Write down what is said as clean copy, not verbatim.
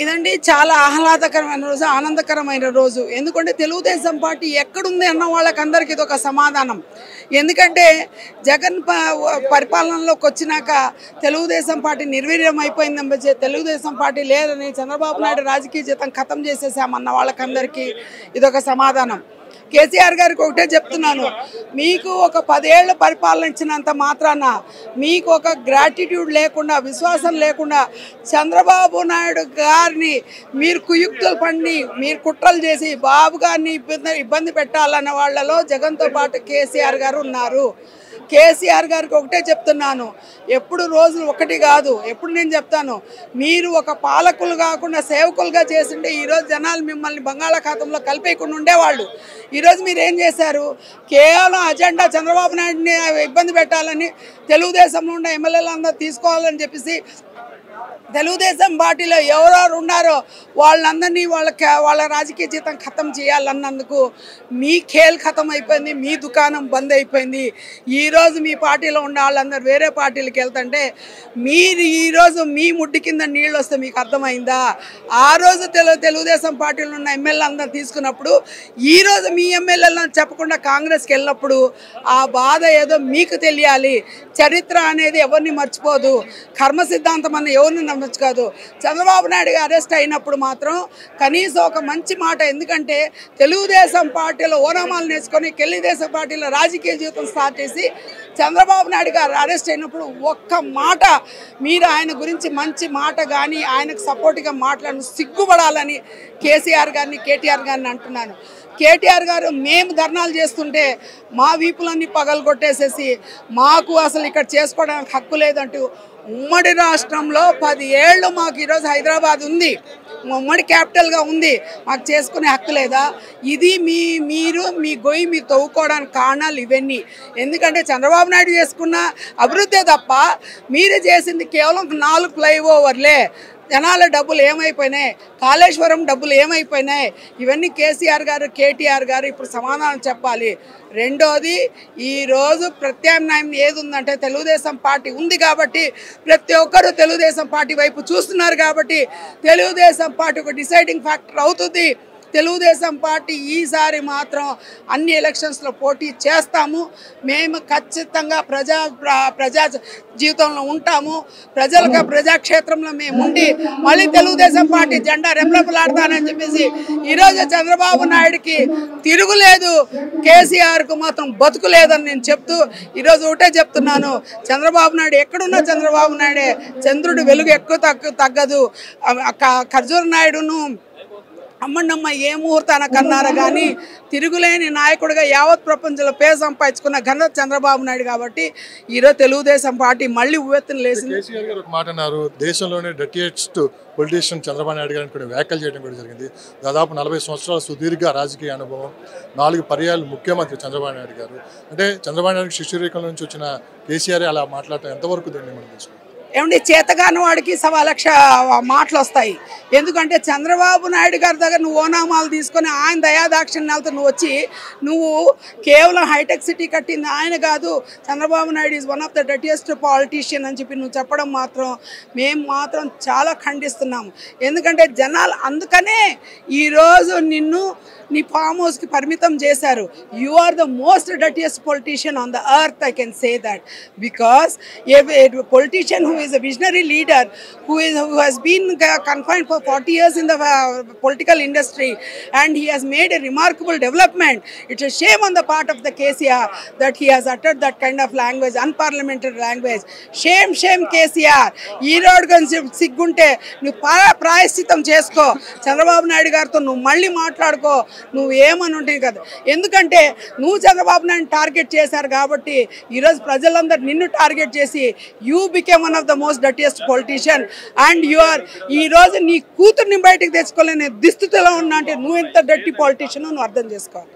ఇదండి చాలా ఆహ్లాదకరమైన రోజు, ఆనందకరమైన రోజు. ఎందుకంటే తెలుగుదేశం పార్టీ ఎక్కడుంది అన్న వాళ్ళకందరికీ ఇదొక సమాధానం. ఎందుకంటే జగన్ పరిపాలనలోకి వచ్చినాక తెలుగుదేశం పార్టీ నిర్వీర్యం అయిపోయిందని, తెలుగుదేశం పార్టీ లేదని, చంద్రబాబు నాయుడు రాజకీయ జీవితం ఖతం చేసేసామన్న వాళ్ళకందరికీ ఇదొక సమాధానం. కేసీఆర్ గారికి ఒకటే చెప్తున్నాను, మీకు ఒక 10 ఏళ్ళు పరిపాలన ఇచ్చినంత మాత్రాన మీకు ఒక గ్రాటిట్యూడ్ లేకుండా, విశ్వాసం లేకుండా చంద్రబాబు నాయుడు గారిని మీరు కుయుక్తులు పండి మీరు కుట్రలు చేసి బాబు గారిని ఇబ్బంది పెట్టాలన్న వాళ్ళలో జగన్తో పాటు కేసీఆర్ గారు ఉన్నారు. కేసీఆర్ గారికి ఒకటే చెప్తున్నాను, ఎప్పుడు రోజులు ఒకటి కాదు, ఎప్పుడు నేను చెప్తాను, మీరు ఒక పాలకులు కాకుండా సేవకులుగా చేసిండే ఈరోజు జనాలు మిమ్మల్ని బంగాళాఖాతంలో కలిపేయకుండా ఉండేవాళ్ళు. ఈరోజు మీరు ఏం చేశారు? కేవలం అజెండా చంద్రబాబు నాయుడిని ఇబ్బంది పెట్టాలని, తెలుగుదేశంలో ఉన్న ఎమ్మెల్యేలందరూ తీసుకోవాలని చెప్పేసి తెలుగుదేశం పార్టీలో ఎవరెవరు ఉన్నారో వాళ్ళందరినీ వాళ్ళ రాజకీయ జీవితం ఖతం చేయాలన్నందుకు మీ ఖేల్ ఖతం అయిపోయింది, మీ దుకాణం బంద్ అయిపోయింది. ఈరోజు మీ పార్టీలో ఉన్న వాళ్ళందరూ వేరే పార్టీలకు వెళ్తుంటే మీరు ఈరోజు మీ ముడ్డి కింద నీళ్ళు వస్తే మీకు అర్థమైందా? ఆ రోజు తెలుగుదేశం పార్టీలో ఉన్న ఎమ్మెల్యేలు అందరూ తీసుకున్నప్పుడు ఈరోజు మీ ఎమ్మెల్యేలను చెప్పకుండా కాంగ్రెస్కి వెళ్ళినప్పుడు ఆ బాధ ఏదో మీకు తెలియాలి. చరిత్ర అనేది ఎవరిని మర్చిపోదు, కర్మ సిద్ధాంతం అన్న ఎవరిని నమ్మచ్చు కాదు. చంద్రబాబు నాయుడు అరెస్ట్ అయినప్పుడు మాత్రం కనీసం ఒక మంచి మాట, ఎందుకంటే తెలుగుదేశం పార్టీలో ఓనామాలు నేర్చుకొని తెలుగుదేశం పార్టీలో రాజకీయ జీవితం స్టార్ట్ చేసి చంద్రబాబు నాయుడు గారు అరెస్ట్ అయినప్పుడు ఒక్క మాట మీరు ఆయన గురించి మంచి మాట కానీ ఆయనకు సపోర్ట్గా మాట్లాడిన సిగ్గుపడాలని కేసీఆర్ గారిని, కేటీఆర్ గారిని అంటున్నాను. కేటీఆర్ గారు మేము ధర్నాలు చేస్తుంటే మా వీపులన్నీ పగలగొట్టేసేసి మాకు అసలు ఇక్కడ చేసుకోవడానికి హక్కు లేదంటూ ఉమ్మడి రాష్ట్రంలో 10 ఏళ్ళు మాకు ఈరోజు హైదరాబాద్ ఉంది, ఉమ్మడి క్యాపిటల్గా ఉంది, మాకు చేసుకునే హక్కు లేదా? ఇది మీరు మీ గొయ్యి మీరు తవ్వుకోవడానికి కారణాలు ఇవన్నీ. ఎందుకంటే చంద్రబాబు నాయుడు చేసుకున్న అభివృద్ధి తప్ప మీరు చేసింది కేవలం 4 ఫ్లైఓవర్లే. జనాల డబ్బులు ఏమైపోయినాయి? కాళేశ్వరం డబ్బులు ఏమైపోయినాయి? ఇవన్నీ కేసీఆర్ గారు, కేటీఆర్ గారు ఇప్పుడు సమాధానం చెప్పాలి. రెండోది, ఈరోజు ప్రత్యామ్నాయం ఏది ఉందంటే తెలుగుదేశం పార్టీ ఉంది కాబట్టి ప్రతి ఒక్కరూ తెలుగుదేశం పార్టీ వైపు చూస్తున్నారు కాబట్టి తెలుగుదేశం పార్టీ ఒక డిసైడింగ్ ఫ్యాక్టర్ అవుతుంది. తెలుగుదేశం పార్టీ ఈసారి మాత్రం అన్ని ఎలక్షన్స్లో పోటీ చేస్తాము. మేము ఖచ్చితంగా ప్రజా జీవితంలో ఉంటాము. ప్రజాక్షేత్రంలో మేము ఉండి మళ్ళీ తెలుగుదేశం పార్టీ జెండా రెపరెపలాడతానని చెప్పేసి ఈరోజు చంద్రబాబు నాయుడికి తిరుగులేదు, కేసీఆర్కు మాత్రం బతుకులేదని నేను చెప్తూ ఈరోజు ఒకటే చెప్తున్నాను, చంద్రబాబు నాయుడు ఎక్కడున్నా చంద్రబాబు నాయుడే, చంద్రుడు వెలుగు ఎక్కువ తగ్గదు. ఖర్జూర నాయుడును అమ్మన్నమ్మ ఏ ముహూర్తాన కన్నారా కానీ తిరుగులేని నాయకుడిగా యావత్ ప్రపంచంలో పేరు సంపాదించుకున్న ఘనత చంద్రబాబు నాయుడు కాబట్టి ఈరోజు తెలుగుదేశం పార్టీ మళ్ళీ ఉవ్వెత్తున లేచింది. కేసీఆర్ గారు ఒక మాట అన్నారు, దేశంలోనే డర్టీయెస్ట్ పొలిటీషియన్ చంద్రబాబు నాయుడు గారిని కూడా వ్యాఖ్యలు చేయడం కూడా జరిగింది. దాదాపు 40 సంవత్సరాల సుదీర్ఘ రాజకీయ అనుభవం, 4 పర్యాలు ముఖ్యమంత్రి చంద్రబాబు నాయుడు గారు. అంటే చంద్రబాబు నాయుడు శిష్యరేఖల నుంచి వచ్చిన కేసీఆర్ అలా మాట్లాడటం ఎంతవరకు దాన్ని మనం తెలుసుకుంటాం? ఏమంటే చేతగాని వాడికి 1,00,000 మాటలు వస్తాయి. ఎందుకంటే చంద్రబాబు నాయుడు గారి దగ్గర నువ్వు ఓనామాలు తీసుకొని ఆయన దయాదాక్షిణ్యాలతో నువ్వు కేవలం హైటెక్ సిటీ కట్టింది ఆయన కాదు, Chandrababu Naidu is one of the dirtiest politician అని చెప్పి నువ్వు చెప్పడం మాత్రం మేము మాత్రం చాలా ఖండిస్తున్నాము. ఎందుకంటే జనాలు అందుకనే ఈరోజు నిన్ను నీ ఫామ్ హౌస్కి పరిమితం చేశారు. You are the most dirtiest politician on the earth, I can say that, because a politician who is a visionary leader, who has been confined for 40 years in the political industry, and he has made a remarkable development. It's a shame on the part of the KCR that he has uttered that kind of language, unparliamentary language. Shame KCR. ఈ road గురించి సిగ్గుంటే నువ్వు ప్రాయశ్చితం చేసుకో, చంద్రబాబు నాయుడు గారితో నువ్వు మళ్ళీ మాట్లాడుకో, నువ్వు ఏమని ఉంటుంది కదా. ఎందుకంటే నువ్వు చంద్రబాబు నాయుడు టార్గెట్ చేశారు కాబట్టి ఈరోజు ప్రజలందరూ నిన్ను టార్గెట్ చేసి you became one of the most dirtiest politician and ఈ రోజు నీ కూతుర్ని బయటకు తెచ్చుకోలేని దుస్థితిలో ఉన్నా అంటే నువ్వు ఎంత డర్టీ పొలిటీషియన్ నువ్వు అర్థం చేసుకోవాలి.